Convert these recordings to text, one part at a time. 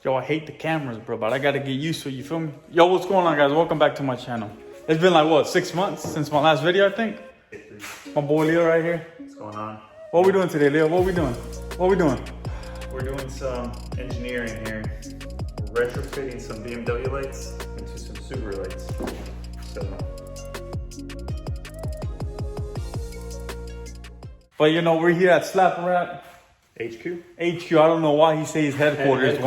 Yo, I hate the cameras, bro, but I gotta get used to it, you feel me? Yo, what's going on, guys? Welcome back to my channel. It's been like, what, 6 months since my last video, I think? My boy Leo right here. What's going on? What are we doing today, Leo? What are we doing? We're doing some engineering here. We're retrofitting some BMW lights into some Subaru lights. But you know, we're here at SUBSCIRBE HQ? HQ. I don't know why he says headquarters.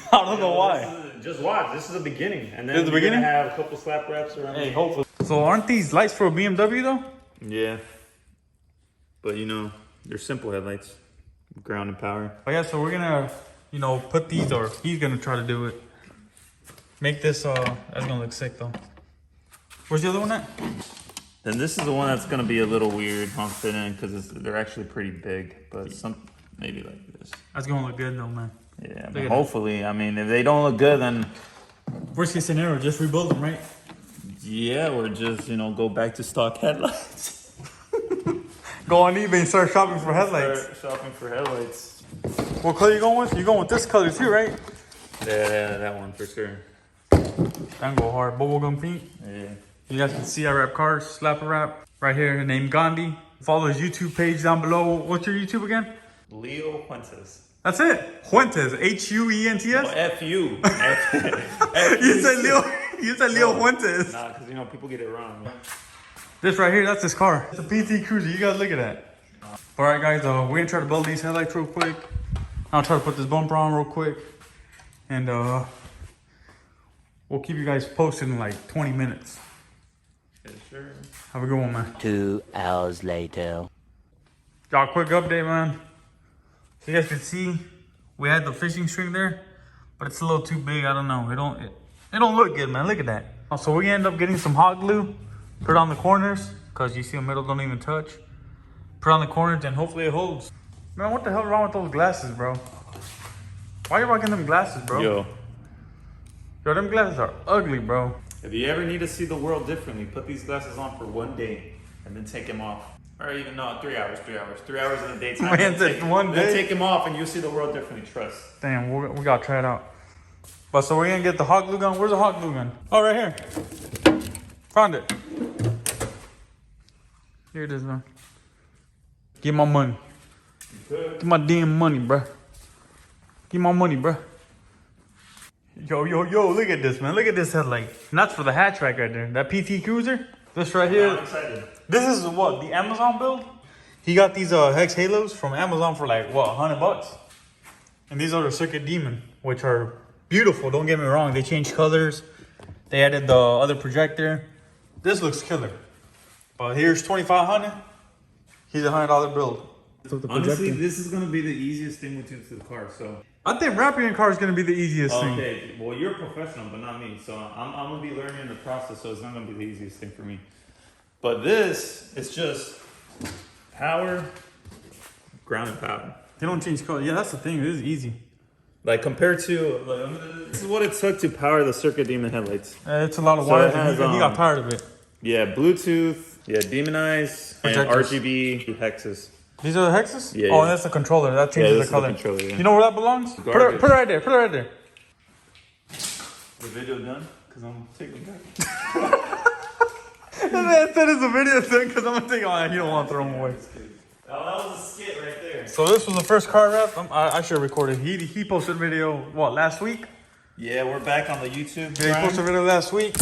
I don't know why. Just watch. This is the beginning, and then This is the beginning? Gonna have a couple slap wraps around. Hey, hopefully. So aren't these lights for a BMW though? Yeah, but you know, they're simple headlights, ground and power. But yeah, so we're gonna, you know, put these, or he's gonna try to do it. Make this. That's gonna look sick though. Where's the other one at? Then this is the one that's gonna be a little weird on fit in because they're actually pretty big, but some maybe like this. That's gonna look good though, man. Yeah, but hopefully. I mean, if they don't look good, then worst case scenario, just rebuild them, right? yeah, or just, you know, go back to stock headlights. Go on eBay and start shopping for headlights. Start shopping for headlights. What color you going with? You going with this color too, right? Yeah, that one for sure. That go hard. Bubblegum pink. Yeah. You guys can see I wrap cars, slapper wrap right here, named Gandhi. Follow his YouTube page down below. What's your YouTube again? Leo Fuentes. That's it. Fuentes. Huentes. Oh, F-U. You said Leo. You said Leo Fuentes. Nah, because, you know, people get it wrong. This right here, that's his car. It's a PT Cruiser. You guys look at that. All right, guys. We're gonna try to build these headlights real quick. I'll try to put this bumper on real quick, and we'll keep you guys posted in like 20 minutes. Yeah, sure. Have a good one, man. 2 hours later. Y'all, quick update, man. So you guys can see we had the fishing string there, but it's a little too big. I don't know. It don't look good, man. Look at that. So we end up getting some hot glue, put it on the corners, because you see the middle don't even touch. Put it on the corners and hopefully it holds. Man, what the hell wrong with those glasses, bro? Why are you rocking them glasses, bro? Yo, them glasses are ugly, bro. if you ever need to see the world differently, put these glasses on for one day and then take them off. Or even, no, 3 hours. 3 hours in the daytime. Man said one day. Then take them off and you'll see the world differently, trust. Damn, we gotta try it out. But so we're gonna get the hot glue gun. Where's the hot glue gun? Oh, right here. Found it. Here it is, man. Give my money. Give my damn money, bruh. Give my money, bruh. Yo, look at this, man. Look at this headlight. And that's for the hatchback right there. That PT Cruiser. This right here. I'm excited. This is what, the Amazon build? He got these Hex Halos from Amazon for like, what, $100? And these are the Circuit Demon, which are beautiful. Don't get me wrong. They changed colors. They added the other projector. This looks killer. But here's $2,500. He's a $100 build. Honestly, this is going to be the easiest thing we do to the car, so. I think wrapping your car is going to be the easiest thing. Okay, well, you're a professional, but not me. So I'm going to be learning in the process, so it's not going to be the easiest thing for me. But this is just power, ground and power. They don't change color. Yeah, that's the thing. It is easy. Like compared to, like, this is what it took to power the Circuit Demon headlights. It's a lot of So wires. it has, He got tired of it. Yeah, Bluetooth, yeah, demonized, and Projectors. RGB hexes. These are the hexes? Yeah, Oh, yeah. that's the controller. That changes this the color. is the controller, yeah. You know where that belongs? Put it right there. Put it right there. The video done? Because I'm taking it back. The man said it's a video thing because I'm going to take it on. You don't want to throw them away. Oh, that was a skit right there. So this was the first car wrap. I should have recorded. He posted a video, what, last week? Yeah, we're back on the YouTube. Yeah, he posted a video last week.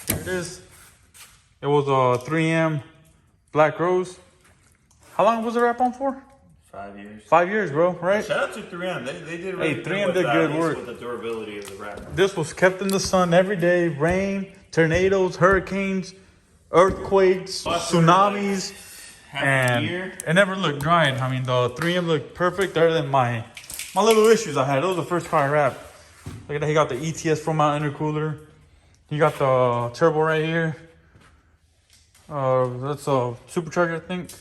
Here it is. It was a 3M Black Rose. How long was the wrap on for? 5 years. 5 years, bro, right? Shout out to 3M. They did really good 3M with did that, good at least work. with the durability of the wrap. This was kept in the sun every day. Rain, tornadoes, hurricanes, earthquakes, tsunamis. And it never looked dried. I mean, the 3M looked perfect other than my little issues I had. It was the first car I wrapped. Look at that. He got the ETS from my intercooler. He got the turbo right here. That's a supercharger, I think.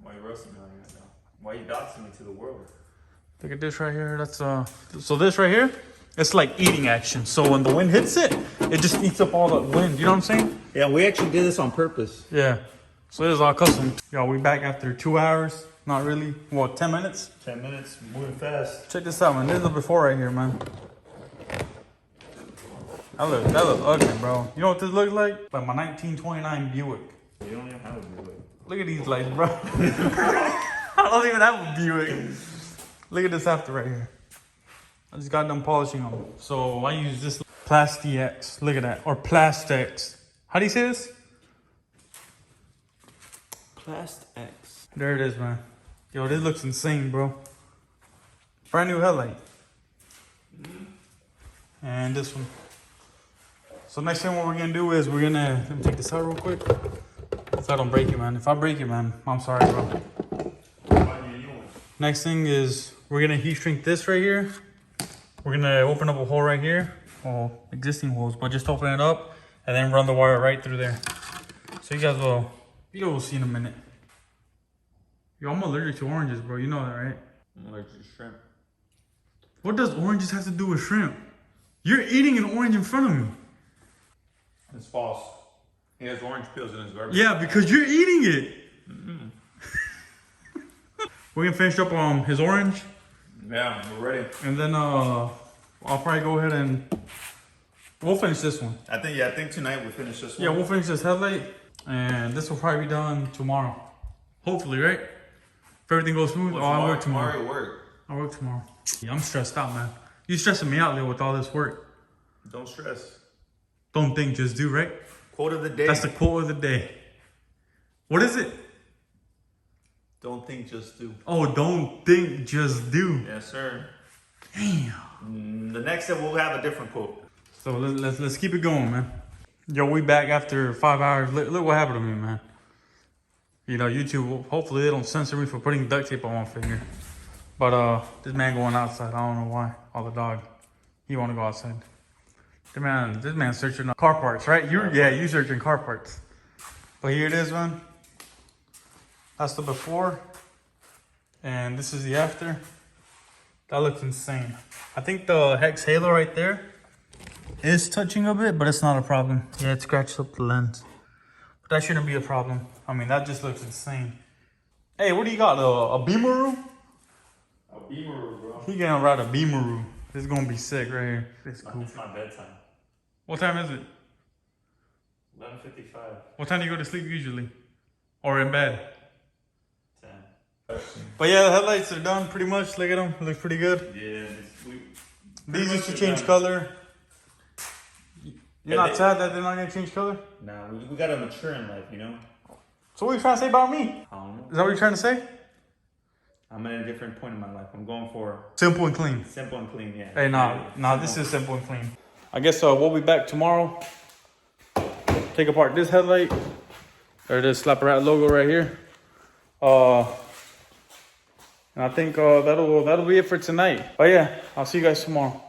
Why are you roasting me like that now? Why are you doxing me to the world? Look at this right here. That's so this right here, it's like eating action. So when the wind hits it, it just eats up all the wind. You know what I'm saying? Yeah, we actually did this on purpose. Yeah. So it is all custom. Yo, we back after 2 hours. Not really. What, 10 minutes? 10 minutes, moving fast. Check this out, man. This is the before right here, man. That look ugly, bro. You know what this looks like? Like my 1929 Buick. You don't even have a Buick. Look at these lights, bro. I don't even have a Buick. Look at this after right here. I just got done polishing them. So I use this Plastix. Look at that. Or Plastex. How do you say this? Plastex. There it is, man. Yo, this looks insane, bro. Brand new headlight. And this one. So next thing what we're gonna do is we're gonna, let me take this out real quick. So I don't break it, man. If I break it, man, I'm sorry, bro. Next thing is we're gonna heat shrink this right here. We're gonna open up a hole right here. Well, existing holes, but just open it up and then run the wire right through there. So you guys will see in a minute. Yo, I'm allergic to oranges, bro. You know that, right? I'm allergic to shrimp. What does oranges have to do with shrimp? You're eating an orange in front of me. It's false. He has orange peels in his garbage. Yeah, because you're eating it. We're gonna finish up his orange. Yeah, we're ready. And then I'll probably go ahead and we'll finish this one. I think tonight we finish this one. Yeah, we'll finish this headlight. And this will probably be done tomorrow. Hopefully, right? If everything goes smooth, I'll work tomorrow. I'll work tomorrow. Yeah, I'm stressed out, man. You stressing me out, Leo, with all this work. Don't stress. Don't think, just do, right? Quote of the day. That's the quote of the day. What is it? Don't think, just do. Oh, don't think, just do. Yes, sir. Damn. The next step we'll have a different quote. So let's keep it going, man. Yo, we back after 5 hours. Look what happened to me, man. You know, YouTube, hopefully they don't censor me for putting duct tape on my finger. But this man going outside, I don't know why. Oh, the dog, he want to go outside. This man searching car parts, right? You searching car parts. But here it is, man. That's the before, and this is the after. That looks insane. I think the Hex Halo right there is touching a bit, but it's not a problem. Yeah, it scratched up the lens. But that shouldn't be a problem. I mean, that just looks insane. Hey, what do you got? A Beamaroo? A Beamaroo, bro. He gonna ride a Beamaroo. This is gonna be sick right here. It's cool. It's my bedtime. What time is it? 11:55. What time do you go to sleep usually? Or in bed? 10. But yeah, the headlights are done pretty much. Look at them. Looks pretty good. Yeah. These used to change color. You're not sad that they're not gonna change color? Nah, we gotta mature in life, you know? So what are you trying to say about me? I don't know. Is that what you're trying to say? I'm at a different point in my life. I'm going for Simple and clean. simple and clean, yeah. Hey, nah, this is simple and clean. I guess we'll be back tomorrow. Take apart this headlight. There it is, Slapper Rat logo right here. And I think that'll be it for tonight. But yeah, I'll see you guys tomorrow.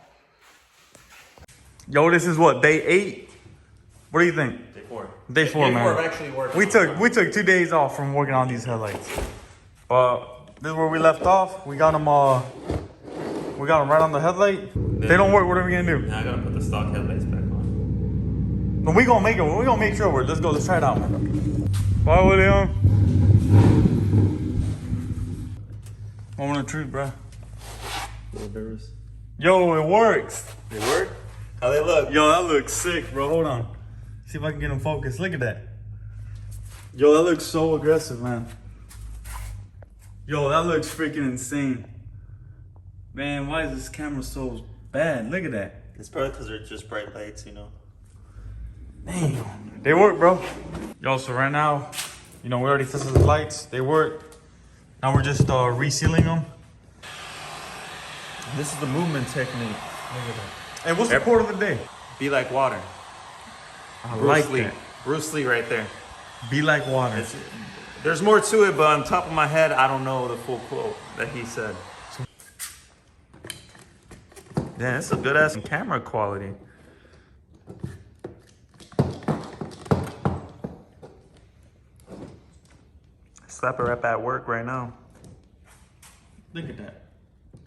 Yo, this is what, day 8? What do you think? Day 4. Day 4, man. Day 4 of actually working. We took 2 days off from working on these headlights. But this is where we left off. We got them right on the headlight. They don't work. What are we gonna do? Now I gotta put the stock headlights back on. But we gonna make it. We gonna make sure. Let's go. Let's try it out, man. Bye, William. Moment of truth, bro. Yo, it works. They work? How they look? Yo, that looks sick, bro. Hold on. See if I can get them focused. Look at that. Yo, that looks so aggressive, man. Yo, that looks freaking insane. Man, why is this camera so bad? Look at that. It's probably because they're just bright lights, you know? Damn. They work, bro. Yo, so right now, you know, we already tested the lights. They work. Now we're just resealing them. This is the movement technique. Look at that. Hey, what's the quote of the day? Be like water. I Bruce like Lee. that. Bruce Lee right there. Be like water. There's more to it, but on top of my head, I don't know the full quote that he said. Yeah, it's a good ass camera quality. Slap her up at work right now. Look at that.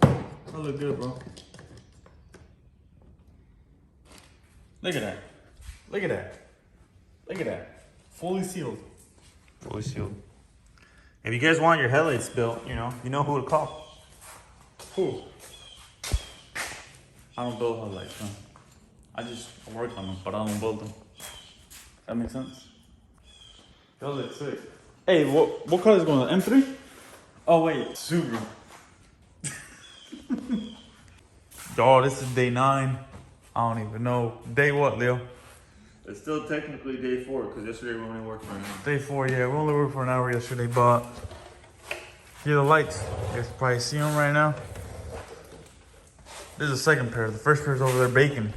That look good, bro. Look at that. Look at that. Look at that. Fully sealed. Fully sealed. If you guys want your headlights built, you know who to call. Who? I don't build headlights, man. I work on them, but I don't build them. That makes sense? Those look sick. Hey, what color is going on? M3? Oh, wait. Subaru. Oh, this is day 9. I don't even know. Day what, Leo? It's still technically day 4 because yesterday we only worked for an hour. Day 4, yeah. We only worked for an hour yesterday, but here are the lights. You guys can probably see them right now. This is the second pair. The first pair is over there baking.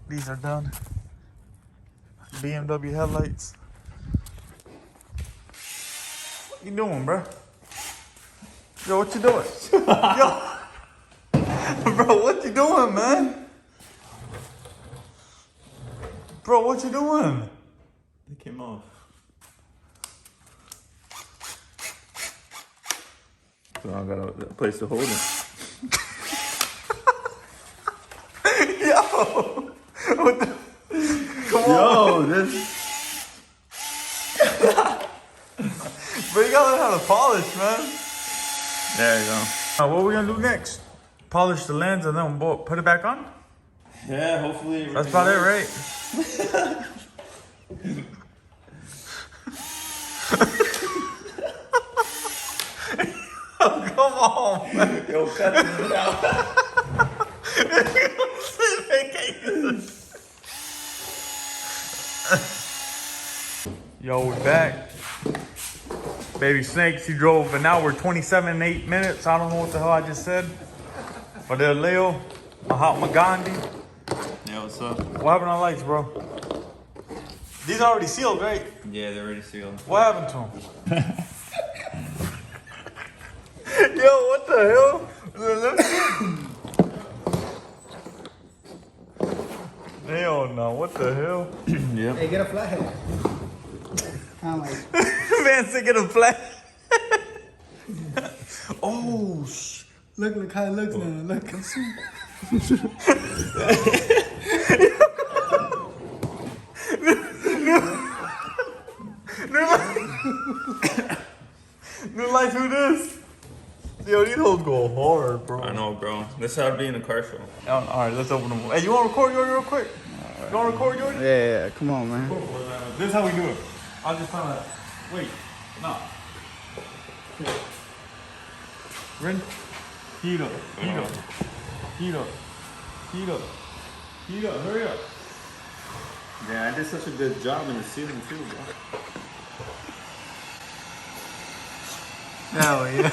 These are done. BMW headlights. What you doing, bro? Yo, what you doing? Yo, bro, what you doing, man? Bro, what you doing? They came off. So I got a place to hold it. Yo, what the? Come on. Yo, this. Bro, you gotta learn how to polish, man. There you go. What are we gonna do next? Polish the lens and then we'll put it back on? Yeah, hopefully. That's about it, right? Oh, come on, man. Yo, cut this out. Yo, we're back. Baby Snakes, he drove an hour, 27, 8 minutes. I don't know what the hell I just said. But there's Leo, Mahatma Gandhi. Yeah, what's up? What happened on lights, bro? These are already sealed, right? Yeah, they're already sealed. What happened to them? Yo, what the hell? Hell no, what the hell? Yep. Hey, get a flathead. I'm like, Man said get a flat. Oh, look how it looks now. Look. New lights, who this? Yo, these hoes go hard, bro. I know, bro. This is how to be in a car show. Alright, let's open them. Hey, you want to record yours real quick? You want to record yours? Yeah, come on, man. This is how we do it. I'll just find out. Wait, no. Okay. Ready? Heat up, heat up, heat up, heat up, heat up, hurry up. Yeah, I did such a good job in the ceiling too, bro. Hell yeah.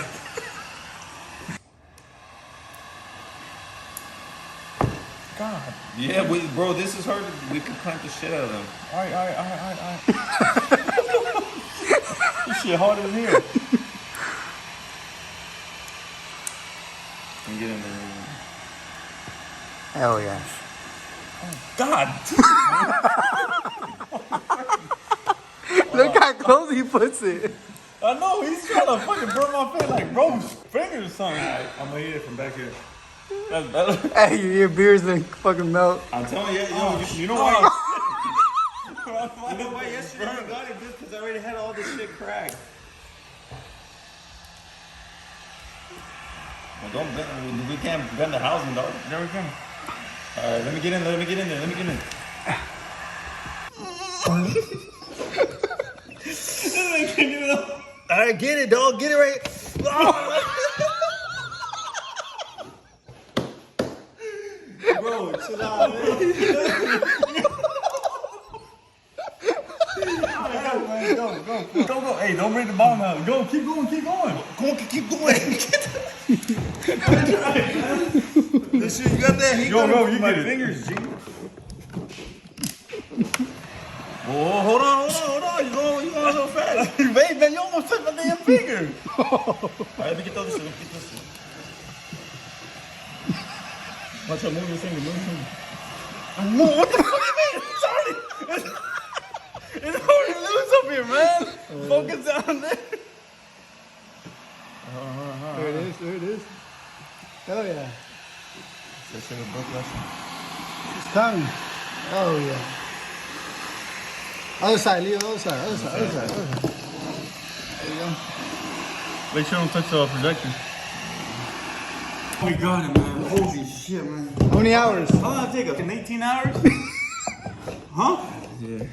God. Yeah, bro, this is hard. We could clamp the shit out of them. Alright. This shit harder than here. And get in there. Hell yeah. God. Look how close he puts it. I know, he's trying to fucking burn my face like bro's finger or something. I'm gonna eat it from back here. That's better. Hey, your beer's gonna fucking melt. I'm telling you, you know why? You know why yesterday I got it good? Because I already had all this shit cracked. Well, don't bend, we can't bend the housing, dog. There we go. Alright, let me get in there, let me get in there, let me get in. Alright, get it, dog, get it right. Bro, chill out, man. Go. Hey, don't bring the bottom out. Go, keep going. Keep going. This shit, you got that? He Go, got you my get it. fingers, G. Oh, hold on. You going so fast. Wait, man, you almost took my damn finger. Alright, let me get this shit. Watch out, move your finger. What the fuck you mean? Sorry. It's already loose up here, man. Focus down there. There it is. Hell yeah. That shit was broke last time. It's coming. Oh yeah. Other side, Leo. Other side. Other side. Other side. Other side. There you go. Make sure you don't touch the projector. We got it, man. Holy shit, man. How many hours? How long did it take us? 18 hours? Huh? Yeah.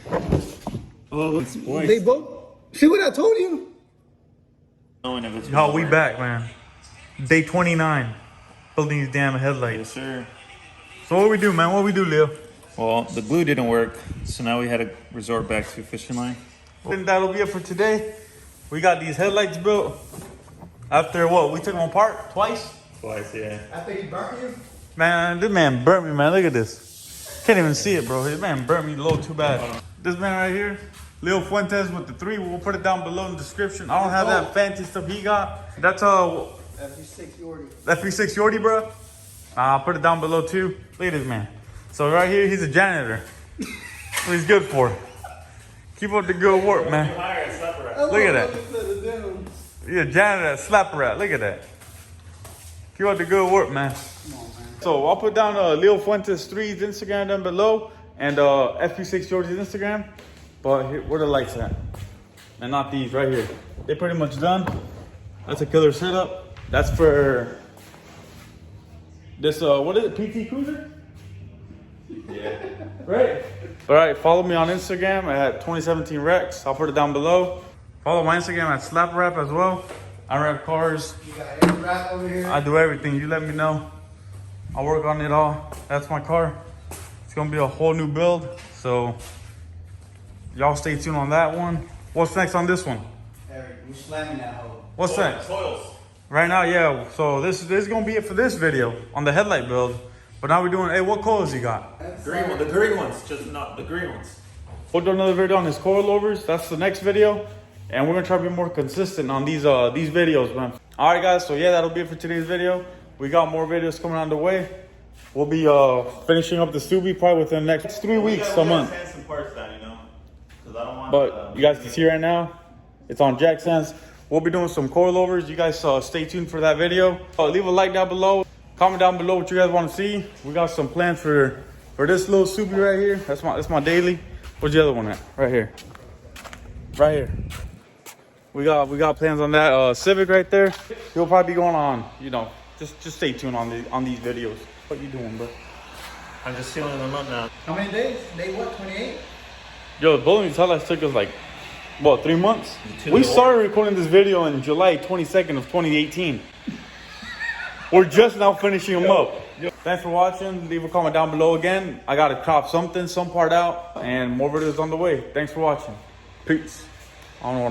Oh, it's They both. See what I told you? Yo, we back, man. Day 29. Building these damn headlights. Yes, sir. So what we do, man? What we do, Leo? Well, the glue didn't work, so now we had to resort back to fishing line. And that'll be it for today. We got these headlights built. After what? We took them apart twice? Twice, yeah. After he burnt you? Man, this man burnt me, man. Look at this. Can't even see it, bro. This man burnt me a little too bad. This man right here, Leo Fuentes with the 3. We'll put it down below in the description. I don't have that fancy stuff he got. That's FU6 Yorty. FP6 Yorty, bro. I'll put it down below too. Look at this man. So right here, he's a janitor. What he's good for. Keep up the good work, man. Look at that. He's a janitor at Slapper Rat. Look at that. Keep up the good work, man. So I'll put down Leo Fuentes 3's Instagram down below and FP6 Yorty's Instagram. But here, where the lights at? And not these right here. They pretty much done. That's a killer setup. That's for this, what is it, PT Cruiser? Yeah. Right. All right, follow me on Instagram at 2017 Rex. I'll put it down below. Follow my Instagram at Slap Rap as well. I rap cars. You got every wrap over here. I do everything. You let me know. I'll work on it all. That's my car. It's gonna be a whole new build. So y'all stay tuned on that one. What's next on this one? Eric, you slamming that hole. What's next? Coils. Right now, yeah. So this is gonna be it for this video on the headlight build. But now we're doing, hey, what coils you got? Green one, the green ones, just not the green ones. We'll do another video on his coilovers. That's the next video. And we're gonna try to be more consistent on these videos, man. All right, guys, so yeah, that'll be it for today's video. We got more videos coming on the way. We'll be finishing up the Subi probably within the next 3 weeks, a month. Sand some parts down, you know? Because I don't want. But you guys can see right now, it's on jack stands. We'll be doing some coilovers. You guys stay tuned for that video. Leave a like down below. Comment down below what you guys want to see. We got some plans for this little Subi right here. That's my daily. Where's the other one at? Right here. Right here. We got plans on that Civic right there. He'll probably be going on, you know, just stay tuned on these videos. What you doing, bro? I'm just sealing them up now. How many days? Day what? 28? Yo, building these headlights took us like, what, 3 months? We started recording this video in July 22nd of 2018. We're just now finishing them up. Thanks for watching. Leave a comment down below again. I got to crop some part out, and more videos on the way. Thanks for watching. Peace. I don't know what